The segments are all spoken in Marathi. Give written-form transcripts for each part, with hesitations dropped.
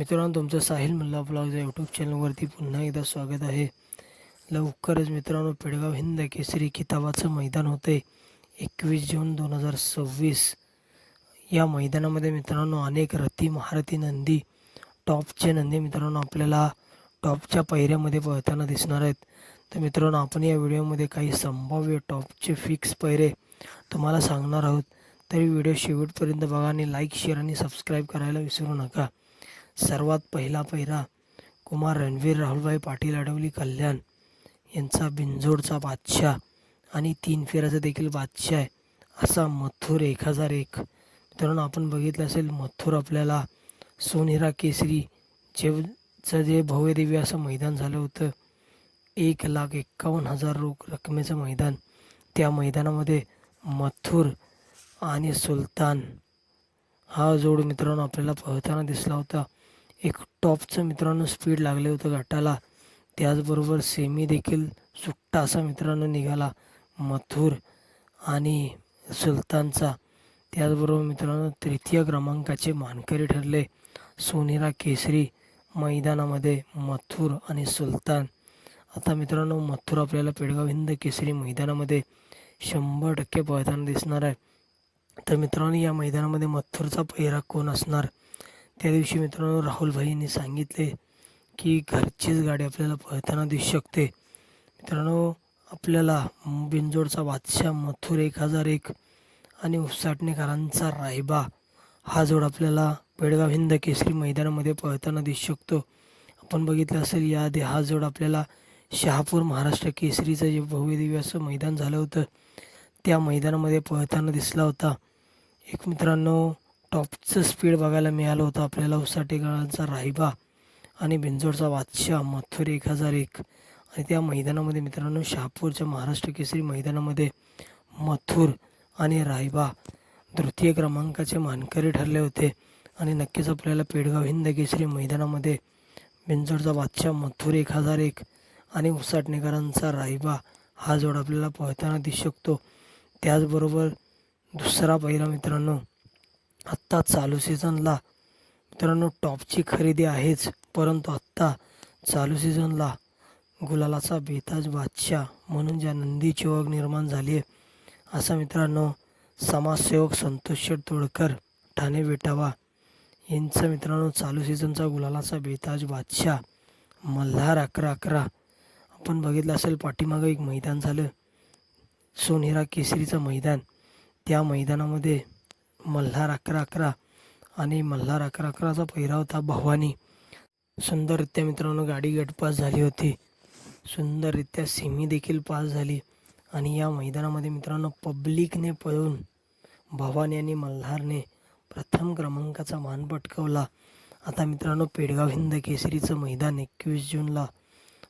मित्रांनो, तुमचं साहिल मल्ला ब्लॉग या यूट्यूब चॅनलवरती पुन्हा एकदा स्वागत आहे. लवकरच मित्रांनो, पेडगाव हिंद केसरी किताबाचं मैदान होते 21 जून 2026. या मैदानामध्ये मित्रांनो अनेक रथी महारथी नंदी, टॉपचे नंदी मित्रांनो आपल्याला टॉपच्या पैऱ्यामध्ये पळताना दिसणार आहेत. तर मित्रांनो, आपण या व्हिडिओमध्ये काही संभाव्य टॉपचे फिक्स पैरे तुम्हाला सांगणार आहोत. तरी व्हिडिओ शेवटपर्यंत बघा आणि लाईक, शेअर आणि सबस्क्राईब करायला विसरू नका. सर्वात पहिला पैरा कुमार रणवीर राहुलभाई पाटील अडवली कल्याण यांचा बिंजोडचा बादशाह आणि 3 फेऱ्याचा देखील बादशाह आहे असा मथुर 1001. मित्रांनो, आपण बघितलं असेल मथुर आपल्याला सोनेरा केसरी जे भव्य दिव्य असं मैदान झालं होतं. 1,51,000 रकमेचं मैदान. त्या मैदानामध्ये मथुर आणि सुलतान हा जोड मित्रांनो आपल्याला पळताना दिसला होता. एक टॉपचं मित्रांनो स्पीड लागले होतं घाटाला. त्याचबरोबर सेमी देखील सुट्टा असा मित्रांनो निघाला मथुर आणि सुलतानचा. त्याचबरोबर मित्रांनो तृतीय क्रमांकाचे मानकरी ठरले सोनेरा केसरी मैदानामध्ये मथुर आणि सुलतान. आता मित्रांनो, मथुर आपल्याला पेडगाव हिंद केसरी मैदानामध्ये 100% पळताना दिसणार आहे. तर मित्रांनो, या मैदानामध्ये मथुरचा पहिरा कोण असणार? त्या दिवशी मित्रांनो राहुलभाई यांनी सांगितले की घरचीच गाडी आपल्याला पळताना दिसू शकते. मित्रांनो, आपल्याला बिंजोडचा बादशाह मथुर 1001 आणि उसाटणेकरांचा रायबा हा जोड आपल्याला पेडगाव हिंद केसरी मैदानामध्ये पळताना दिसू शकतो. आपण बघितलं असेल याआधी हा जोड आपल्याला शहापूर महाराष्ट्र केसरीचं जे भव्य दिव्य असं मैदान झालं होतं त्या मैदानामध्ये पळताना दिसला होता. एक मित्रांनो टॉपचं स्पीड बघायला मिळालं होतं आपल्याला उसाटेकरांचा रायबा आणि बिंजोडचा बादशाह मथुर 1001. आणि त्या मैदानामध्ये मित्रांनो शहापूरच्या महाराष्ट्र केसरी मैदानामध्ये मथुर आणि रायबा तृतीय क्रमांकाचे मानकरी ठरले होते. आणि नक्कीच आपल्याला पेडगाव हिंद केसरी मैदानामध्ये बिंजोडचा बादशाह मथुर 1001 आणि उसाटणेकरांचा रायबा हा जोड आपल्याला पळताना दिसू शकतो. त्याचबरोबर दुसरा पहिला मित्रांनो, आत्ता चालू सीझनला मित्रांनो टॉपची खरेदी आहेच, परंतु आत्ता चालू सीझनला गुलालाचा बेताज बादशाह म्हणून ज्या नंदीची ओळख निर्माण झाली आहे असा मित्रांनो समाजसेवक संतोष शेठ तोडकर ठाणे बेटावा यांचा मित्रांनो चालू सीझनचा गुलालाचा बेताज बादशाह मल्हार 11-11. आपण बघितलं असेल पाठीमागं एक मैदान झालं सोनेरा केसरीचं मैदान. त्या मैदानामध्ये मल्हार 11-11 आणि मल्हार 11-11चा पहिरा होता भवानी. सुंदररित्या मित्रांनो गाडी गटपास झाली होती. सुंदररित्या सेमी देखील पास झाली. आणि या मैदानामध्ये मित्रांनो पब्लिकने पळून भवानी आणि मल्हारने प्रथम क्रमांकाचा मान पटकावला. आता मित्रांनो पेडगाव हिंद केसरीचं मैदान 21 जूनला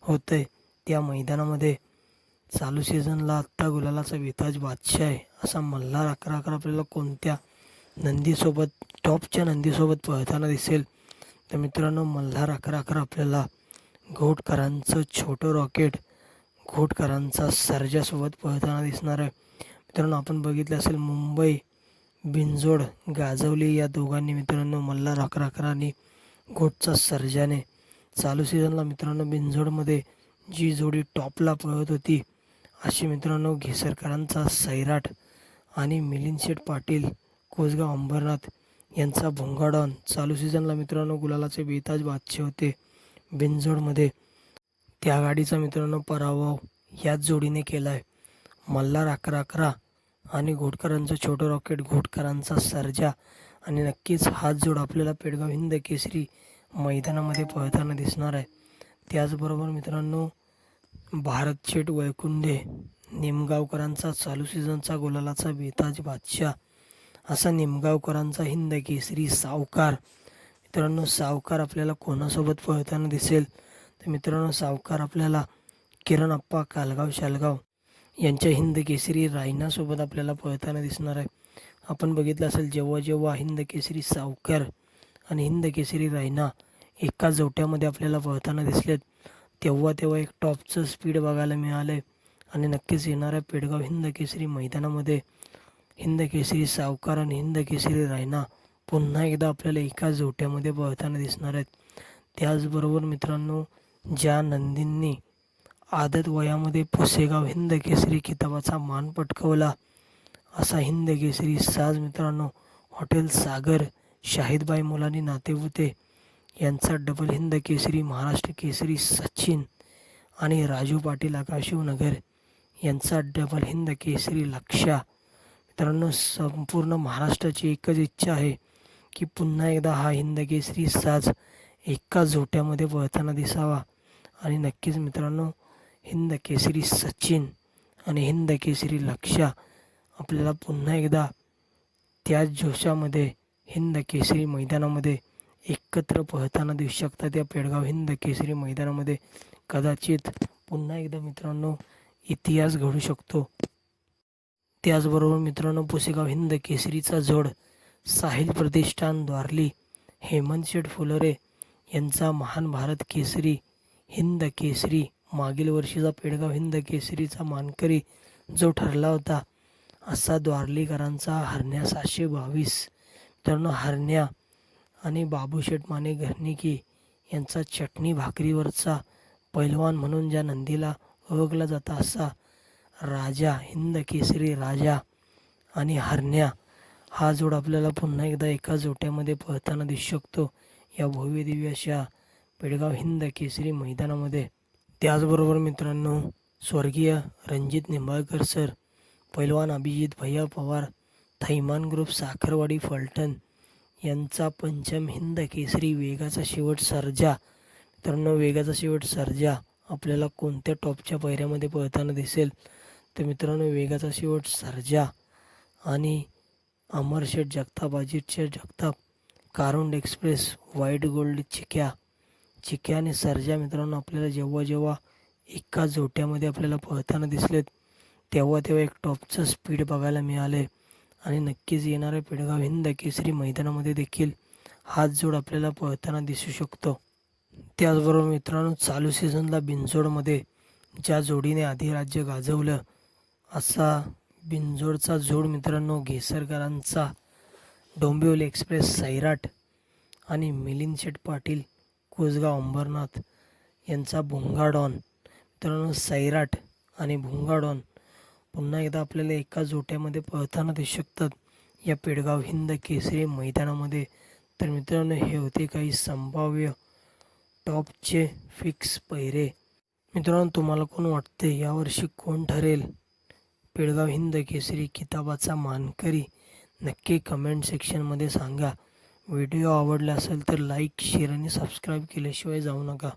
होतं आहे. त्या मैदानामध्ये चालू सीझनला आत्ता गुलालाचा बेताज बादशाह आहे असा मल्हार 11-11 आपल्याला कोणत्या नंदीसोबत टॉपच्या नंदीसोबत पळताना दिसेल? तर मित्रांनो मल्हार 11-11 आपल्याला घोटकरांचं छोटं रॉकेट, घोटकरांचा सर्जासोबत पळताना दिसणार आहे. मित्रांनो, आपण बघितलं असेल मुंबई बिंजोड गाजवली या दोघांनी मित्रांनो मल्हार 11-11 आणि घोटचा सर्जाने. चालू सीझनला मित्रांनो बिंजोडमध्ये जी जोडी टॉपला पळत होती अशी मित्रांनो घेसरकरांचा सैराट आणि मिलिंद शेठ पाटील कोसगाव अंबरनाथ यांचा भोंगाडॉन चालू सीझनला मित्रांनो गुलालाचे बेताज बादशाह होते बिंजोडमध्ये. त्या गाडीचा मित्रांनो पराभव याच जोडीने केला आहे. मल्हार 11-11 आणि घोटकरांचं छोटं रॉकेट, घोटकरांचा सर्जा. आणि नक्कीच हाच जोड आपल्याला पेडगाव हिंद केसरी मैदानामध्ये पळताना दिसणार आहे. त्याचबरोबर मित्रांनो भारत शेठ वैकुंठे निमगावकरांचा चालू सीझनचा गुलालाचा बेताज बादशाह असा निमगावकरांचा हिंद केसरी सावकार. मित्रांनो सावकार आपल्याला कोणासोबत पळताना दिसेल? तर मित्रांनो सावकार आपल्याला किरण अप्पा कालगाव शालगाव यांच्या हिंद केसरी रायनासोबत आपल्याला पळताना दिसणार आहे. आपण बघितलं असेल जेव्हा हिंद केसरी सावकार आणि हिंद केसरी रायना एका जोट्यामध्ये आपल्याला पळताना दिसलेत तेव्हा एक टॉपचं स्पीड बघायला मिळालं आहे. आणि नक्कीच येणाऱ्या पेडगाव हिंद केसरी मैदानामध्ये हिंद केसरी सावकार आणि हिंद केसरी रायना पुन्हा एकदा आपल्याला एका जोट्यामध्ये पळताना दिसणार आहेत. त्याचबरोबर मित्रांनो, ज्या नंदींनी आदत वयामध्ये पुसेगाव हिंद केसरी किताबाचा मान पटकावला, असा हिंद केसरी साज मित्रांनो हॉटेल सागर, शाहिदबाई मुलानी नातेपुते यांचा डबल हिंद केसरी, महाराष्ट्र केसरी सचिन आणि राजू पाटील आकाशशिवनगर यांचा डबल हिंद केसरी लक्षा. मित्रांनो, संपूर्ण महाराष्ट्राची एकच इच्छा आहे की पुन्हा एकदा हा हिंद केसरी साज एका जोट्यामध्ये पळताना दिसावा. आणि नक्कीच मित्रांनो, हिंद केसरी सचिन आणि हिंद केसरी लक्षा आपल्याला पुन्हा एकदा त्याच जोशामध्ये हिंद केसरी मैदानामध्ये एकत्र पळताना दिसू शकतात. या पेडगाव हिंद केसरी मैदानामध्ये कदाचित पुन्हा एकदा मित्रांनो इतिहास घडू शकतो. त्याचबरोबर मित्रांनो, पुसेगाव हिंद केसरीचा जोड साहिल प्रतिष्ठान द्वारली, हेमंत शेठ फुलोरे यांचा महान भारत केसरी हिंद केसरी, मागील वर्षीचा पेडगाव हिंद केसरीचा मानकरी जो ठरला होता, असा द्वारलीकरांचा हरण्या 722. मित्रांनो, हरण्या आणि बाबूशेठ माने घरनिकी यांचा चटणी भाकरीवरचा पैलवान म्हणून ज्या नंदीला ओळखला जाता, असा राजा, हिंद केसरी राजा आणि हरण्या हा जोड आपल्याला पुन्हा एकदा एका जोट्यामध्ये पळताना दिसू शकतो या भव्य दिव्य अशा पेडगाव हिंद केसरी मैदानामध्ये. त्याचबरोबर मित्रांनो, स्वर्गीय रणजित निंबाळकर सर, पैलवान अभिजित भैया पवार, थैमान ग्रुप साखरवाडी फलटण यांचा पंचम हिंद केसरी वेगाचा शेवट सर्जा. मित्रांनो, वेगाचा शेवट सर्जा आपल्याला कोणत्या टॉपच्या पायऱ्यामध्ये पळताना दिसेल, तर मित्रांनो वेगाचा शेवट सर्जा आणि अमरशेठ जगताप, अजितशेठ जगताप, कारुंड एक्सप्रेस, व्हाईट गोल्ड चिक्या आणि सर्जा मित्रांनो आपल्याला जेव्हा जेव्हा एका जोट्यामध्ये आपल्याला पळताना दिसलेत, तेव्हा एक टॉपचं स्पीड बघायला मिळाले. आणि नक्कीच येणाऱ्या पेडगाव हिंद केसरी मैदानामध्ये देखील हाच जोड आपल्याला पळताना दिसू शकतो. त्याचबरोबर मित्रांनो, चालू सीझनला बिनजोडमध्ये ज्या जोडीने अधिराज्य गाजवलं, असा बिनजोडचा जोड मित्रांनो घेसरकरांचा डोंबिवली एक्सप्रेस सैराट आणि मिलिंद शेठ पाटील कोसगाव अंबरनाथ यांचा भुंगाडॉन. मित्रांनो, सैराट आणि भुंगाडॉन पुन्हा एकदा आपल्याला एका जोट्यामध्ये पळताना दिसू शकतात या पेडगाव हिंद केसरी मैदानामध्ये. तर मित्रांनो, हे होते काही संभाव्य टॉपचे फिक्स पैरे. मित्रांनो, तुम्हाला कोण वाटते यावर्षी कोण ठरेल पेडगाव हिंद केसरी किताबाचा मानकरी? नक्की कमेंट सेक्शनमध्ये सांगा. व्हिडिओ आवडला असेल तर लाईक, शेअर आणि सबस्क्राईब केल्याशिवाय जाऊ नका.